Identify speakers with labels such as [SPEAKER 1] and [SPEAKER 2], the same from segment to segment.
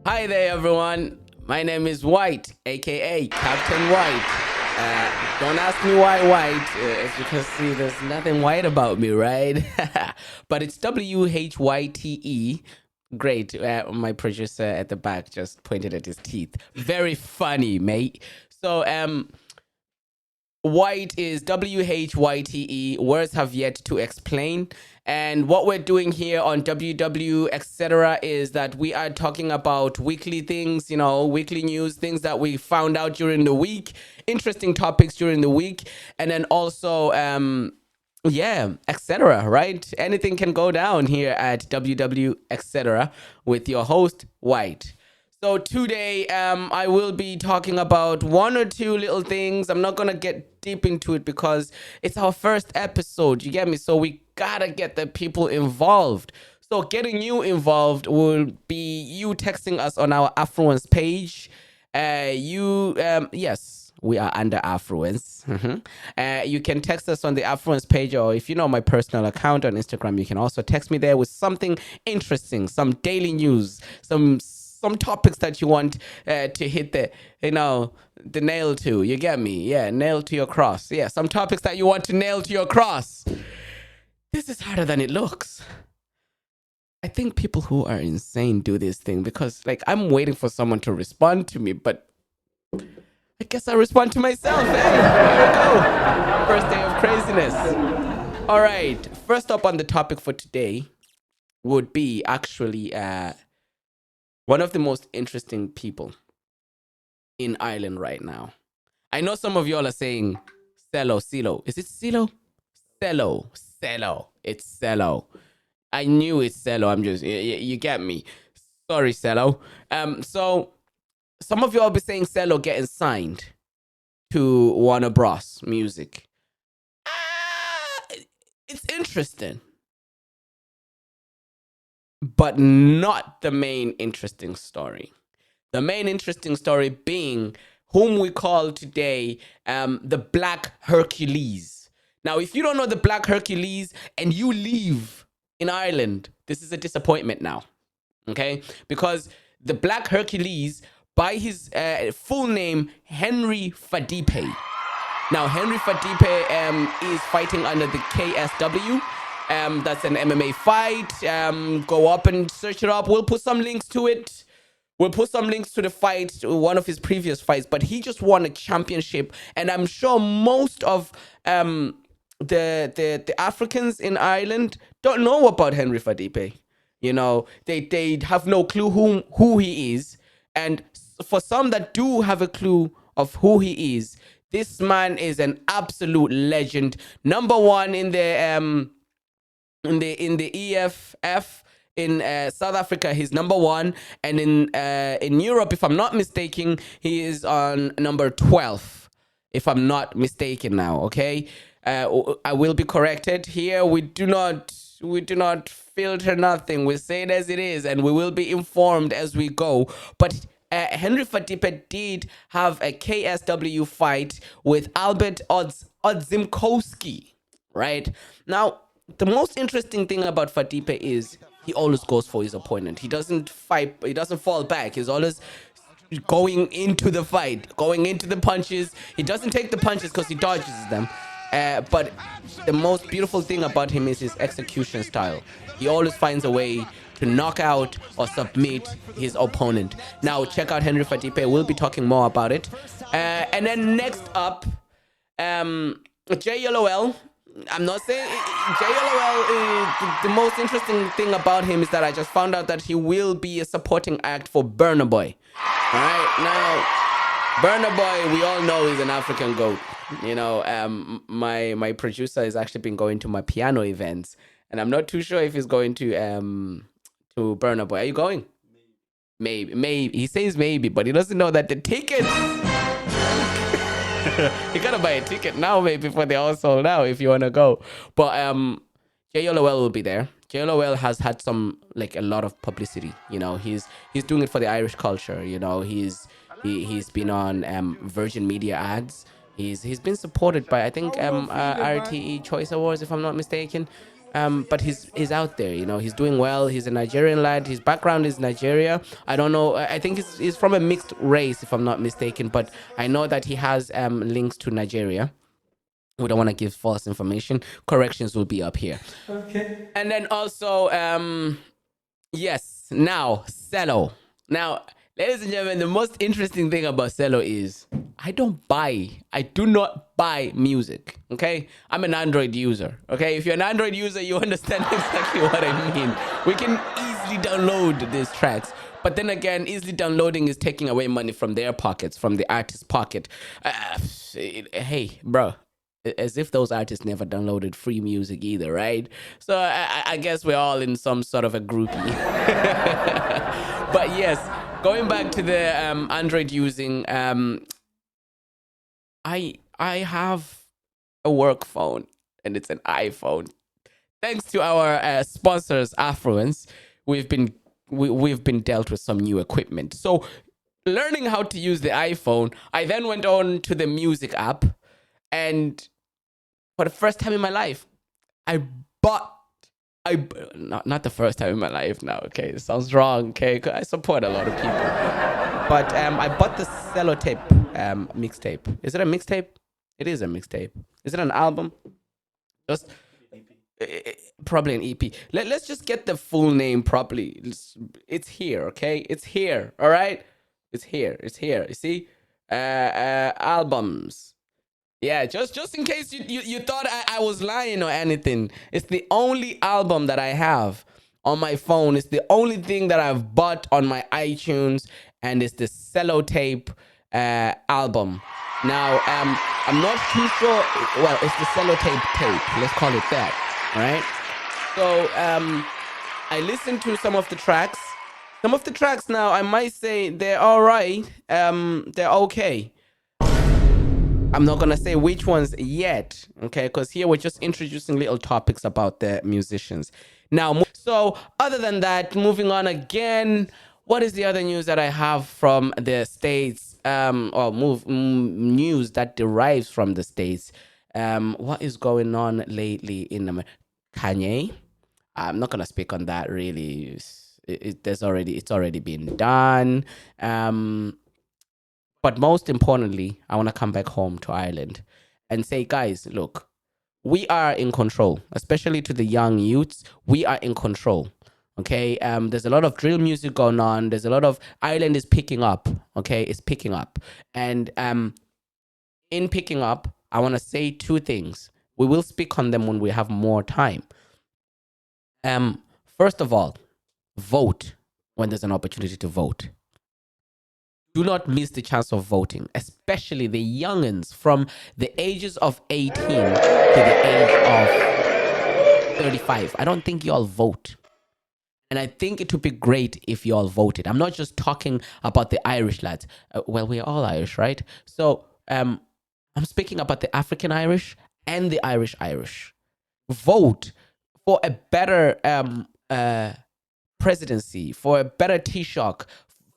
[SPEAKER 1] Hi there, everyone. My name is Whyte, aka Captain Whyte. Don't ask me why White. It's because, see, there's nothing white about me, right? But it's Whyte. Great. My producer at the back just pointed at his teeth. Very funny, mate. So, White is Whyte. Words have yet to explain. And what we're doing here on WW Etc is that we are talking about weekly things, weekly news, things that we found out during the week, interesting topics during the week, and then also etc, right? Anything can go down here at WW Etc with your host White. So today, I will be talking about one or two little things. I'm not gonna get deep into it because it's our first episode. You get me? So we gotta get the people involved. So getting you involved will be you texting us on our affluence page. Yes, we are under affluence. You can text us on the affluence page, or if you know my personal account on Instagram, you can also text me there with something interesting, some daily news, some topics that you want to hit the nail to. You get me? Yeah, nail to your cross. Yeah, some topics that you want to nail to your cross. This is harder than it looks. I think people who are insane do this thing because, like, I'm waiting for someone to respond to me, but I guess I respond to myself. Hey, here we go. First day of craziness. All right. First up on the topic for today would be actually one of the most interesting people in Ireland right now. I know some of y'all are saying Cello. Is it Cello? Cello. It's Cello. I knew it's Cello. I'm just, you get me. Sorry, Cello. So some of y'all be saying Cello getting signed to Warner Bros. Music. It's interesting, but not the main interesting story. The main interesting story being whom we call today the Black Hercules. Now, if you don't know the Black Hercules and you live in Ireland, this is a disappointment now, okay? Because the Black Hercules, by his full name, Henry Fadipe. Now, Henry Fadipe is fighting under the KSW. That's an MMA fight. Go up and search it up. We'll put some links to it. We'll put some links to the fight, one of his previous fights, but he just won a championship. And I'm sure most of the Africans in Ireland don't know about Henry Fadipe. They have no clue who he is. And for some that do have a clue of who he is, this man is an absolute legend. Number one in the EFF in South Africa, he's number one, and in Europe, if I'm not mistaken, he is on number 12. If I'm not mistaken now, okay. I will be corrected here. We do not filter nothing. We say it as it is, and we will be informed as we go. But Henry Fadipe did have a KSW fight with Albert Odzimkowski, right? Now, the most interesting thing about Fadipe is he always goes for his opponent. He doesn't fight. He doesn't fall back. He's always going into the fight, going into the punches. He doesn't take the punches because he dodges them. But the most beautiful thing about him is his execution style. He always finds a way to knock out or submit his opponent. Now, check out Henry Fadipe. We'll be talking more about it. And then next up, JLOL. I'm not saying JLOL. The most interesting thing about him is that I just found out that he will be a supporting act for Burna Boy. All right, now Burna Boy, we all know, is an African goat. My producer has actually been going to my piano events, and I'm not too sure if he's going to Burna Boy. Are you going? Maybe. He says maybe, but he doesn't know that the tickets. You gotta buy a ticket now, maybe, before they're all sold out if you wanna go. But JLOL will be there. JLOL has had a lot of publicity. He's doing it for the Irish culture. He's been on Virgin Media ads. He's been supported by, I think, RTE Choice Awards, if I'm not mistaken. But he's out there, he's doing well. He's a Nigerian lad. His background is Nigeria. I don't know. I think he's from a mixed race, if I'm not mistaken. But I know that he has links to Nigeria. We don't want to give false information. Corrections will be up here.
[SPEAKER 2] Okay.
[SPEAKER 1] And then also, yes, now Cello. Now, ladies and gentlemen, the most interesting thing about Cello is I do not buy music. Okay, I'm an Android user. Okay, if you're an Android user, you understand exactly what I mean. We can easily download these tracks. But then again, easily downloading is taking away money from their pockets, from the artist's pocket. Hey, bro, as if those artists never downloaded free music either, right? So I guess we're all in some sort of a groupie. But yes, going back to the Android using, I have a work phone and it's an iPhone. Thanks to our sponsors, Affluence, we've been dealt with some new equipment. So learning how to use the iPhone, I then went on to the music app, and for the first time in my life, I bought. Not the first time in my life now. Okay, it sounds wrong. Okay, 'cause I support a lot of people, but I bought the Sellotape mixtape. Is it a mixtape? It is a mixtape. Is it an album? Just probably an EP. Let's just get the full name properly. It's here. Okay, it's here. All right, it's here. It's here. You see, albums. Yeah, just in case you thought I was lying or anything. It's the only album that I have on my phone. It's the only thing that I've bought on my iTunes, and it's the Sellotape album. Now, I'm not too sure. Well, it's the Sellotape tape. Let's call it that. All right. So, I listened to some of the tracks. Some of the tracks now, I might say they're all right. They're okay. I'm not gonna say which ones yet, okay? Because here we're just introducing little topics about the musicians. Now, so other than that, moving on again. What is the other news that I have from the States? News that derives from the States. What is going on lately in America? Kanye. I'm not gonna speak on that really. It's already been done. But most importantly, I want to come back home to Ireland and say, guys, look, we are in control, especially to the young youths. We are in control. Okay. There's a lot of drill music going on. There's a lot of Ireland is picking up. Okay. It's picking up. And in picking up, I want to say two things. We will speak on them when we have more time. First of all, vote when there's an opportunity to vote. Do not miss the chance of voting, especially the youngins from the ages of 18 to the age of 35. I don't think y'all vote. And I think it would be great if y'all voted. I'm not just talking about the Irish lads. Well, we're all Irish, right? So I'm speaking about the African Irish and the Irish. Vote for a better presidency, for a better Taoiseach,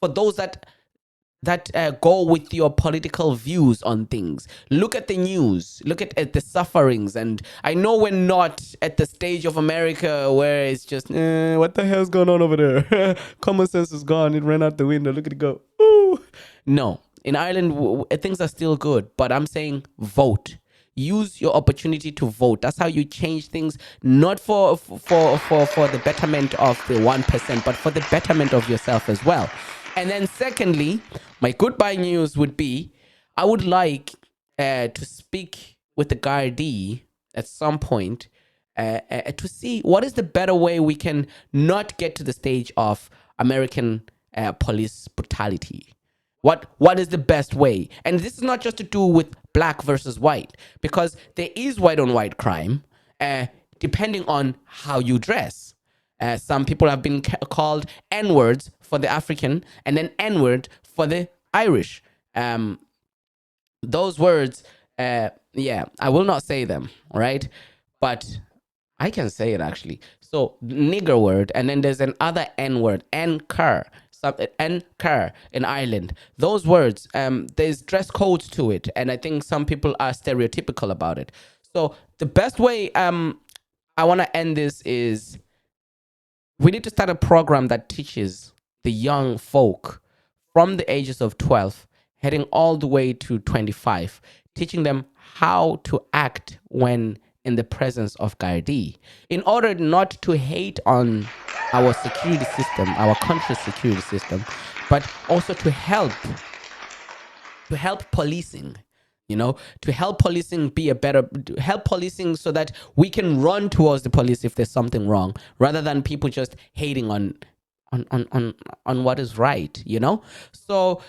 [SPEAKER 1] for those that go with your political views on things. Look at the news. Look at the sufferings. And I know we're not at the stage of America where it's just, what the hell's going on over there? Common sense is gone. It ran out the window. Look at it go. Ooh. No. In Ireland, things are still good. But I'm saying vote. Use your opportunity to vote. That's how you change things, not for the betterment of the 1%, but for the betterment of yourself as well. And then secondly, my goodbye news would be, I would like to speak with the Gardaí at some point to see what is the better way we can not get to the stage of American police brutality. What is the best way? And this is not just to do with black versus white, because there is white on white crime, depending on how you dress. Some people have been called N-words for the African and then N-word for the Irish. Those words, I will not say them, right? But I can say it actually. So nigger word, and then there's another N-word, N-car in Ireland. Those words, there's dress codes to it, and I think some people are stereotypical about it. So the best way I want to end this is we need to start a program that teaches the young folk from the ages of 12 heading all the way to 25, teaching them how to act when in the presence of Gardaí, in order not to hate on our security system, our country's security system, but also to help policing, to help policing be a better, help policing so that we can run towards the police if there's something wrong, rather than people just hating on what is right. So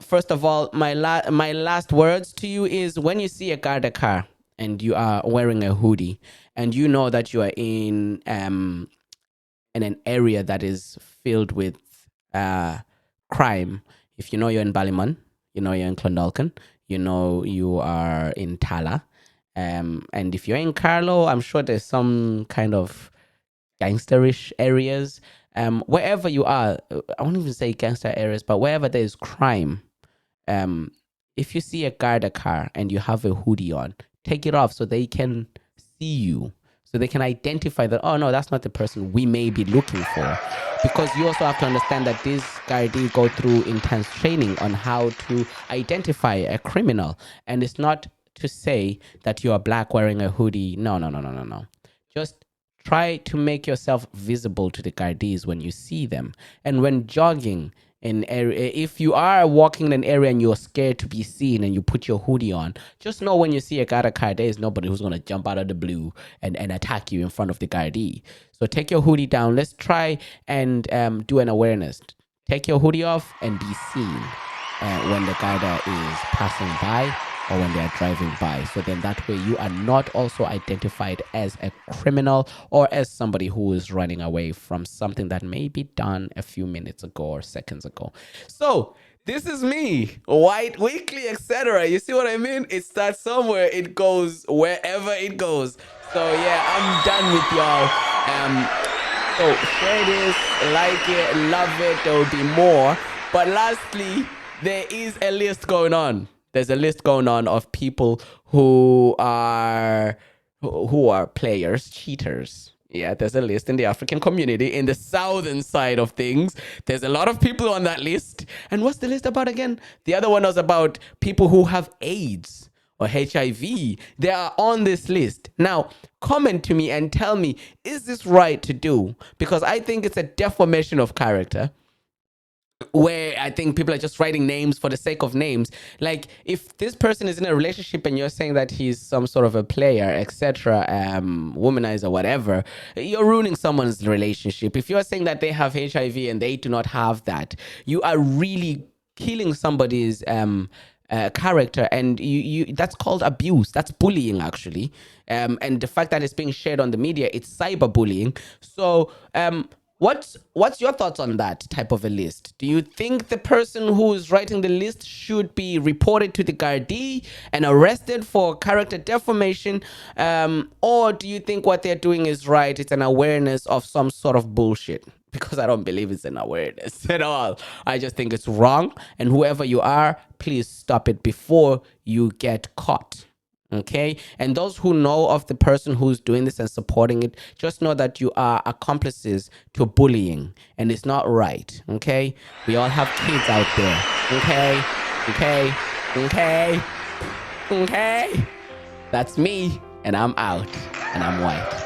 [SPEAKER 1] first of all, my last words to you is, when you see a Garda car and you are wearing a hoodie and you know that you are in an area that is filled with crime, if you know you're in Ballymun, you know you're in Clondalkin, you know you are in Tala, and if you're in Carlow, I'm sure there's some kind of gangsterish areas. Wherever you are, I won't even say gangster areas, but wherever there is crime, if you see a Garda car and you have a hoodie on, take it off so they can see you, so they can identify that, oh no, that's not the person we may be looking for. Because you also have to understand that these Gardaí go through intense training on how to identify a criminal. And it's not to say that you are black wearing a hoodie. No. Just try to make yourself visible to the Gardaís when you see them. And when jogging in area, if you are walking in an area and you're scared to be seen and you put your hoodie on, just know when you see a Garda car, there is nobody who's going to jump out of the blue and attack you in front of the Gardaí. So take your hoodie down. Let's try and do an awareness. Take your hoodie off and be seen when the Garda is passing by or when they are driving by. So then that way you are not also identified as a criminal or as somebody who is running away from something that may be done a few minutes ago or seconds ago. So this is me, Whyte Weekly Etc. You see what I mean? It starts somewhere, it goes wherever it goes. So yeah, I'm done with y'all. So share this, like it, love it. There will be more. But lastly, there is a list going on. There's a list going on of people who are players, cheaters. Yeah, there's a list in the African community, in the southern side of things. There's a lot of people on that list. And what's the list about again? The other one was about people who have AIDS or HIV. They are on this list. Now, comment to me and tell me, is this right to do? Because I think it's a deformation of character, where I think people are just writing names for the sake of names. Like, if this person is in a relationship and you're saying that he's some sort of a player, etc., womanizer, whatever, you're ruining someone's relationship. If you're saying that they have HIV and they do not have that, you are really killing somebody's character, and you that's called abuse. That's bullying, actually. And the fact that it's being shared on the media, it's cyberbullying. So what's your thoughts on that type of a list? Do you think the person who is writing the list should be reported to the Gardaí and arrested for character defamation? Or do you think what they're doing is right? It's an awareness of some sort of bullshit? Because I don't believe it's an awareness at all. I just think it's wrong. And whoever you are, please stop it before you get caught. Okay, and those who know of the person who's doing this and supporting it, just know that you are accomplices to bullying, and it's not right. Okay, we all have kids out there. Okay. That's me, and I'm out, and I'm white.